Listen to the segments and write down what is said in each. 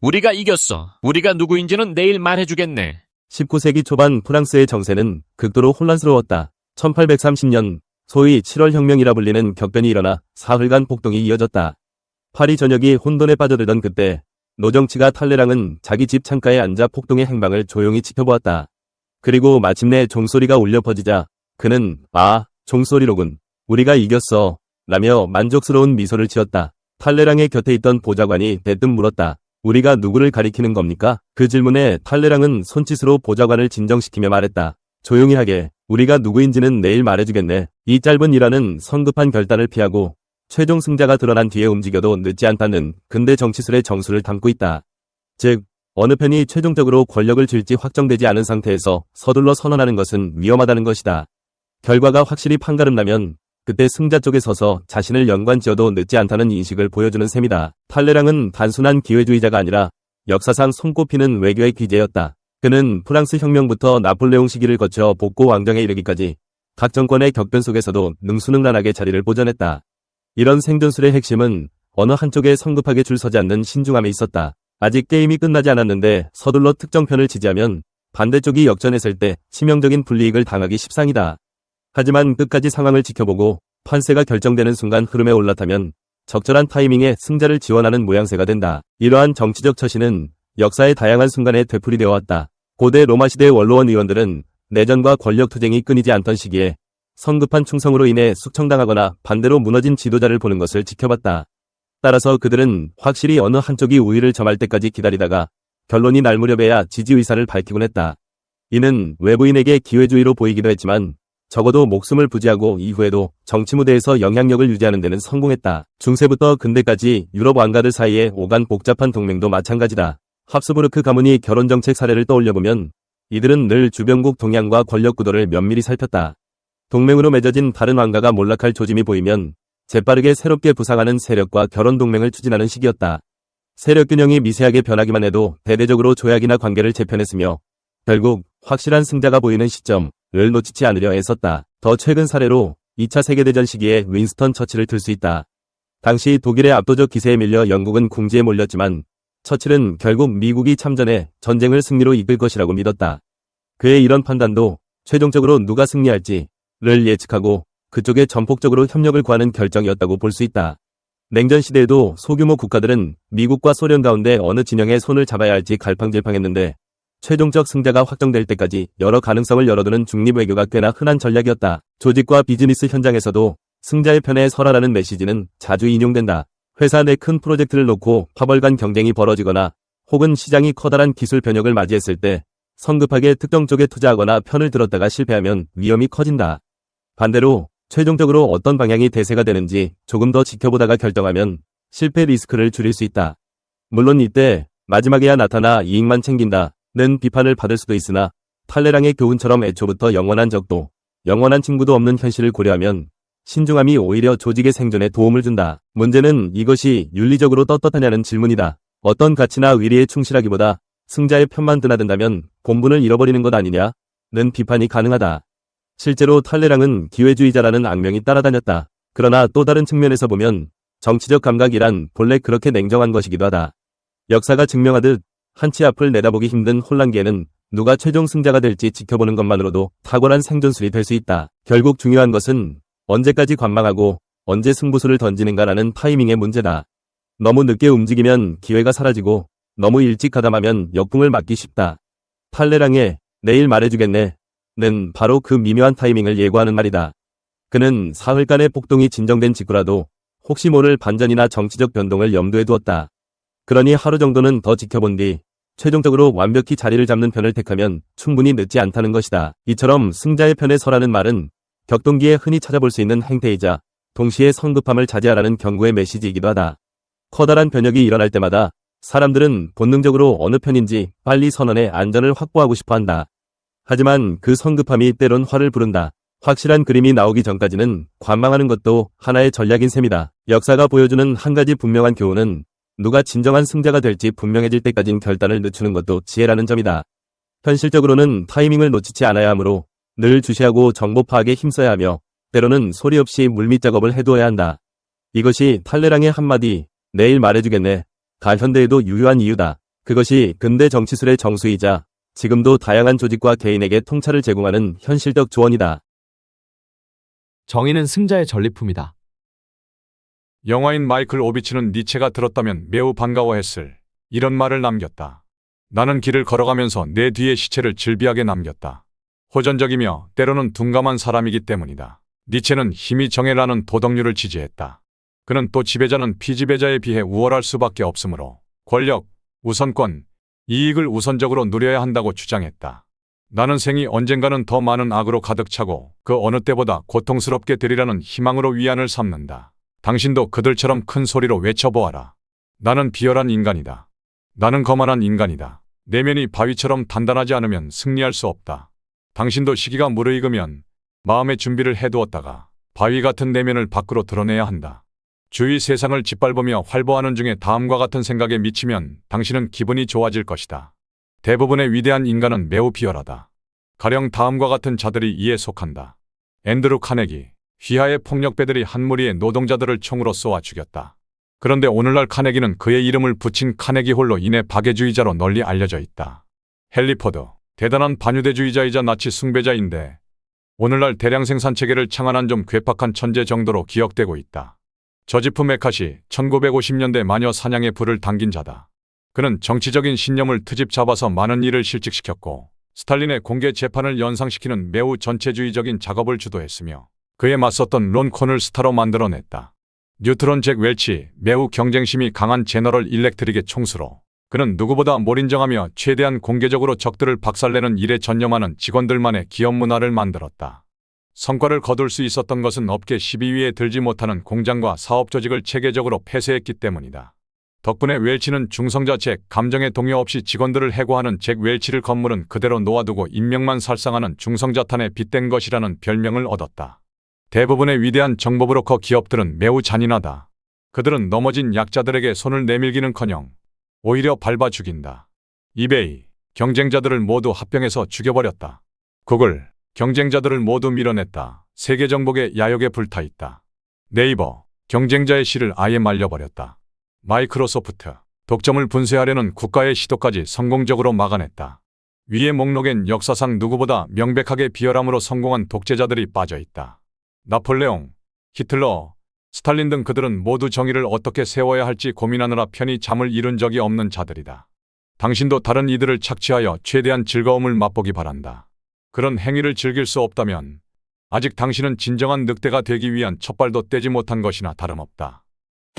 우리가 이겼어. 우리가 누구인지는 내일 말해주겠네. 19세기 초반 프랑스의 정세는 극도로 혼란스러웠다. 1830년 소위 7월 혁명이라 불리는 격변이 일어나 사흘간 폭동이 이어졌다. 파리 전역이 혼돈에 빠져들던 그때 노정치가 탈레랑은 자기 집 창가에 앉아 폭동의 행방을 조용히 지켜보았다. 그리고 마침내 종소리가 울려 퍼지자 그는 종소리로군. 우리가 이겼어. 라며 만족스러운 미소를 지었다. 탈레랑의 곁에 있던 보좌관이 대뜸 물었다. 우리가 누구를 가리키는 겁니까? 그 질문에 탈레랑은 손짓으로 보좌관을 진정시키며 말했다. 조용히 하게. 우리가 누구인지는 내일 말해주겠네. 이 짧은 일화는 성급한 결단을 피하고 최종 승자가 드러난 뒤에 움직여도 늦지 않다는 근대 정치술의 정수를 담고 있다. 즉, 어느 편이 최종적으로 권력을 쥘지 확정되지 않은 상태에서 서둘러 선언하는 것은 위험하다는 것이다. 결과가 확실히 판가름나면 그때 승자 쪽에 서서 자신을 연관지어도 늦지 않다는 인식을 보여주는 셈이다. 탈레랑은 단순한 기회주의자가 아니라 역사상 손꼽히는 외교의 귀재였다. 그는 프랑스 혁명부터 나폴레옹 시기를 거쳐 복고 왕정에 이르기까지 각 정권의 격변 속에서도 능수능란하게 자리를 보존했다. 이런 생존술의 핵심은 어느 한쪽에 성급하게 줄 서지 않는 신중함에 있었다. 아직 게임이 끝나지 않았는데 서둘러 특정 편을 지지하면 반대쪽이 역전했을 때 치명적인 불이익을 당하기 십상이다. 하지만 끝까지 상황을 지켜보고 판세가 결정되는 순간 흐름에 올라타면 적절한 타이밍에 승자를 지원하는 모양새가 된다. 이러한 정치적 처신은 역사의 다양한 순간에 되풀이되어 왔다. 고대 로마 시대 원로원 의원들은 내전과 권력 투쟁이 끊이지 않던 시기에 성급한 충성으로 인해 숙청당하거나 반대로 무너진 지도자를 보는 것을 지켜봤다. 따라서 그들은 확실히 어느 한쪽이 우위를 점할 때까지 기다리다가 결론이 날 무렵에야 지지 의사를 밝히곤 했다. 이는 외부인에게 기회주의로 보이기도 했지만 적어도 목숨을 부지하고 이후에도 정치 무대에서 영향력을 유지하는 데는 성공했다. 중세부터 근대까지 유럽 왕가들 사이에 오간 복잡한 동맹도 마찬가지다. 합스부르크 가문이 결혼정책 사례를 떠올려보면 이들은 늘 주변국 동향과 권력 구도를 면밀히 살폈다. 동맹으로 맺어진 다른 왕가가 몰락할 조짐이 보이면 재빠르게 새롭게 부상하는 세력과 결혼 동맹을 추진하는 시기였다. 세력 균형이 미세하게 변하기만 해도 대대적으로 조약이나 관계를 재편했으며 결국 확실한 승자가 보이는 시점을 놓치지 않으려 애썼다. 더 최근 사례로 2차 세계대전 시기에 윈스턴 처칠을 들 수 있다. 당시 독일의 압도적 기세에 밀려 영국은 궁지에 몰렸지만 처칠은 결국 미국이 참전해 전쟁을 승리로 이끌 것이라고 믿었다. 그의 이런 판단도 최종적으로 누가 승리할지를 예측하고 그쪽에 전폭적으로 협력을 구하는 결정이었다고 볼 수 있다. 냉전 시대에도 소규모 국가들은 미국과 소련 가운데 어느 진영에 손을 잡아야 할지 갈팡질팡했는데 최종적 승자가 확정될 때까지 여러 가능성을 열어두는 중립외교가 꽤나 흔한 전략이었다. 조직과 비즈니스 현장에서도 승자의 편에 서라라는 메시지는 자주 인용된다. 회사 내 큰 프로젝트를 놓고 파벌 간 경쟁이 벌어지거나 혹은 시장이 커다란 기술 변혁을 맞이했을 때 성급하게 특정 쪽에 투자하거나 편을 들었다가 실패하면 위험이 커진다. 반대로 최종적으로 어떤 방향이 대세가 되는지 조금 더 지켜보다가 결정하면 실패 리스크를 줄일 수 있다. 물론 이때 마지막에야 나타나 이익만 챙긴다는 비판을 받을 수도 있으나 탈레랑의 교훈처럼 애초부터 영원한 적도 영원한 친구도 없는 현실을 고려하면 신중함이 오히려 조직의 생존에 도움을 준다. 문제는 이것이 윤리적으로 떳떳하냐는 질문이다. 어떤 가치나 의리에 충실하기보다 승자의 편만 드나든다면 본분을 잃어버리는 것 아니냐는 비판이 가능하다. 실제로 탈레랑은 기회주의자라는 악명이 따라다녔다. 그러나 또 다른 측면에서 보면 정치적 감각이란 본래 그렇게 냉정한 것이기도 하다. 역사가 증명하듯 한치 앞을 내다보기 힘든 혼란기에는 누가 최종 승자가 될지 지켜보는 것만으로도 탁월한 생존술이 될 수 있다. 결국 중요한 것은 언제까지 관망하고 언제 승부수를 던지는가라는 타이밍의 문제다. 너무 늦게 움직이면 기회가 사라지고 너무 일찍 가담하면 역풍을 맞기 쉽다. 탈레랑의 내일 말해주겠네 는 바로 그 미묘한 타이밍을 예고하는 말이다. 그는 사흘간의 폭동이 진정된 직후라도 혹시 모를 반전이나 정치적 변동을 염두에 두었다. 그러니 하루 정도는 더 지켜본 뒤 최종적으로 완벽히 자리를 잡는 편을 택하면 충분히 늦지 않다는 것이다. 이처럼 승자의 편에 서라는 말은 격동기에 흔히 찾아볼 수 있는 행태이자 동시에 성급함을 자제하라는 경고의 메시지이기도 하다. 커다란 변혁이 일어날 때마다 사람들은 본능적으로 어느 편인지 빨리 선언해 안전을 확보하고 싶어 한다. 하지만 그 성급함이 때론 화를 부른다. 확실한 그림이 나오기 전까지는 관망하는 것도 하나의 전략인 셈이다. 역사가 보여주는 한 가지 분명한 교훈은 누가 진정한 승자가 될지 분명해질 때까진 결단을 늦추는 것도 지혜라는 점이다. 현실적으로는 타이밍을 놓치지 않아야 하므로 늘 주시하고 정보 파악에 힘써야 하며 때로는 소리 없이 물밑 작업을 해두어야 한다. 이것이 탈레랑의 한마디 내일 말해주겠네 가 현대에도 유효한 이유다. 그것이 근대 정치술의 정수이자 지금도 다양한 조직과 개인에게 통찰을 제공하는 현실적 조언이다. 정의는 승자의 전리품이다. 영화인 마이클 오비치는 니체가 들었다면 매우 반가워했을 이런 말을 남겼다. 나는 길을 걸어가면서 내 뒤에 시체를 질비하게 남겼다. 호전적이며 때로는 둔감한 사람이기 때문이다. 니체는 힘이 정해라는 도덕률을 지지했다. 그는 또 지배자는 피지배자에 비해 우월할 수밖에 없으므로 권력, 우선권, 이익을 우선적으로 누려야 한다고 주장했다. 나는 생이 언젠가는 더 많은 악으로 가득 차고 그 어느 때보다 고통스럽게 되리라는 희망으로 위안을 삼는다. 당신도 그들처럼 큰 소리로 외쳐보아라. 나는 비열한 인간이다. 나는 거만한 인간이다. 내면이 바위처럼 단단하지 않으면 승리할 수 없다. 당신도 시기가 무르익으면 마음의 준비를 해두었다가 바위 같은 내면을 밖으로 드러내야 한다. 주위 세상을 짓밟으며 활보하는 중에 다음과 같은 생각에 미치면 당신은 기분이 좋아질 것이다. 대부분의 위대한 인간은 매우 비열하다. 가령 다음과 같은 자들이 이에 속한다. 앤드루 카네기, 휘하의 폭력배들이 한 무리의 노동자들을 총으로 쏘아 죽였다. 그런데 오늘날 카네기는 그의 이름을 붙인 카네기 홀로 인해 박애주의자로 널리 알려져 있다. 헨리 포드, 대단한 반유대주의자이자 나치 숭배자인데 오늘날 대량 생산체계를 창안한 좀 괴팍한 천재 정도로 기억되고 있다. 저지프 메카시, 1950년대 마녀 사냥에 불을 당긴 자다. 그는 정치적인 신념을 트집 잡아서 많은 일을 실직시켰고 스탈린의 공개 재판을 연상시키는 매우 전체주의적인 작업을 주도했으며 그에 맞섰던 론 콘을 스타로 만들어냈다. 뉴트론 잭 웰치, 매우 경쟁심이 강한 제너럴 일렉트릭의 총수로 그는 누구보다 몰인정하며 최대한 공개적으로 적들을 박살내는 일에 전념하는 직원들만의 기업 문화를 만들었다. 성과를 거둘 수 있었던 것은 업계 10위에 들지 못하는 공장과 사업 조직을 체계적으로 폐쇄했기 때문이다. 덕분에 웰치는 중성자 잭, 감정의 동요 없이 직원들을 해고하는 잭 웰치를 건물은 그대로 놓아두고 인명만 살상하는 중성자탄에 빗댄 것이라는 별명을 얻었다. 대부분의 위대한 정보브로커 기업들은 매우 잔인하다. 그들은 넘어진 약자들에게 손을 내밀기는커녕 오히려 밟아 죽인다. 이베이, 경쟁자들을 모두 합병해서 죽여버렸다. 구글, 경쟁자들을 모두 밀어냈다. 세계 정복의 야욕에 불타있다. 네이버, 경쟁자의 씨를 아예 말려버렸다. 마이크로소프트, 독점을 분쇄하려는 국가의 시도까지 성공적으로 막아냈다. 위의 목록엔 역사상 누구보다 명백하게 비열함으로 성공한 독재자들이 빠져있다. 나폴레옹, 히틀러, 스탈린 등 그들은 모두 정의를 어떻게 세워야 할지 고민하느라 편히 잠을 이룬 적이 없는 자들이다. 당신도 다른 이들을 착취하여 최대한 즐거움을 맛보기 바란다. 그런 행위를 즐길 수 없다면 아직 당신은 진정한 늑대가 되기 위한 첫발도 떼지 못한 것이나 다름없다.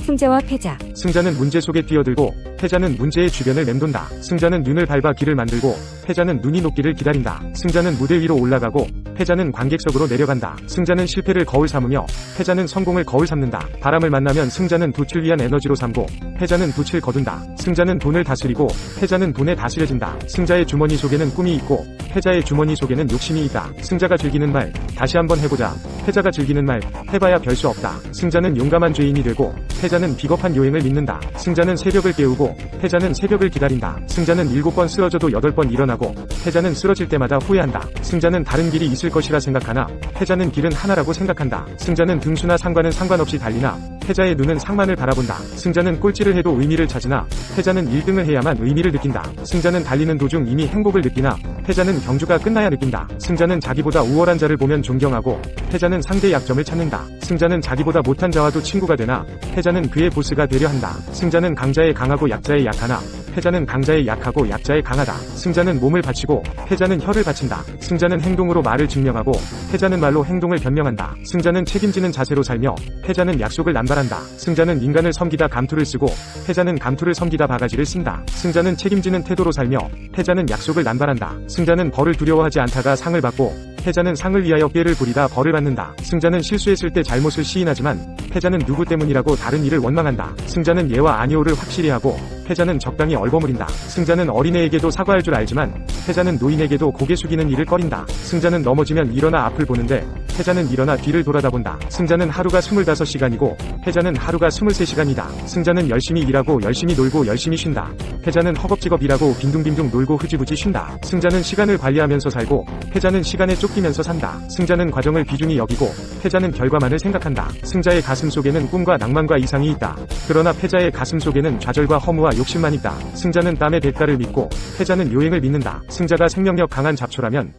승자와 패자. 승자는 문제 속에 뛰어들고 패자는 문제의 주변을 맴돈다. 승자는 눈을 밟아 길을 만들고 패자는 눈이 녹기를 기다린다. 승자는 무대 위로 올라가고 패자는 관객석으로 내려간다. 승자는 실패를 거울 삼으며 패자는 성공을 거울 삼는다. 바람을 만나면 승자는 돛을 위한 에너지로 삼고 패자는 돛을 거둔다. 승자는 돈을 다스리고 패자는 돈에 다스려진다. 승자의 주머니 속에는 꿈이 있고 패자의 주머니 속에는 욕심이 있다. 승자가 즐기는 말, 다시 한번 해보자. 패자가 즐기는 말, 해봐야 별 수 없다. 승자는 용감한 죄인이 되고 패자는 비겁한 요행을 믿는다. 승자는 새벽을 깨우고 패자는 새벽을 기다린다. 승자는 7번 쓰러져도 8번 일어나고 패자는 쓰러질 때마다 후회한다. 승자는 다른 길이 있을 것이라 생각하나 패자는 길은 하나라고 생각한다. 승자는 등수나 상관은 상관없이 달리나 패자의 눈은 상만을 바라본다. 승자는 꼴찌를 해도 의미를 찾으나 패자는 1등을 해야만 의미를 느낀다. 승자는 달리는 도중 이미 행복을 느끼나 패자는 경주가 끝나야 느낀다. 승자는 자기보다 우월한 자를 보면 존경하고 패자는 상대 약점을 찾는다. 승자는 자기보다 못한 자와도 친구가 되나 패자는 그의 보스가 되려 한다. 승자는 강자의 강하고 약자의 약하나 패자는 강자의 약하고 약자의 강하다. 승자는 몸을 바치고 패자는 혀를 바친다. 승자는 행동으로 말을 증명하고 패자는 말로 행동을 변명한다. 승자는 책임지는 자세로 살며 패자는 약속을 남발한다. 승자는 인간을 섬기다 감투를 쓰고 패자는 감투를 섬기다 바가지를 쓴다. 승자는 책임지는 태도로 살며 패자는 약속을 남발한다. 승자는 벌을 두려워하지 않다가 상을 받고 패자는 상을 위하여 꾀를 부리다 벌을 받는다. 승자는 실수했을 때 잘못을 시인하지만 패자는 누구 때문이라고 다른 일을 원망한다. 승자는 예와 아니오를 확실히 하고 패자는 적당히 얼버무린다. 승자는 어린애에게도 사과할 줄 알지만 패자는 노인에게도 고개 숙이는 일을 꺼린다. 승자는 넘어지면 일어나 앞을 보는데 패자는 일어나 뒤를 돌아다본다. 승자는 하루가 25시간이고 패자는 하루가 23시간이다. 승자는 열심히 일하고 열심히 놀고 열심히 쉰다. 패자는 허겁지겁 일하고 빈둥빈둥 놀고 흐지부지 쉰다. 승자는 시간을 관리하면서 살고 패자는 시간에 쫓기면서 산다. 승자는 과정을 비중히 여기고 패자는 결과만을 생각한다. 승자의 가슴 속에는 꿈과 낭만과 이상이 있다. 그러나 패자의 가슴 속에는 좌절과 허무와 욕심만 있다. 승자는 땀의 대가를 믿고 패자는 요행을 믿는다. 승자가 생명력 강한 잡초라면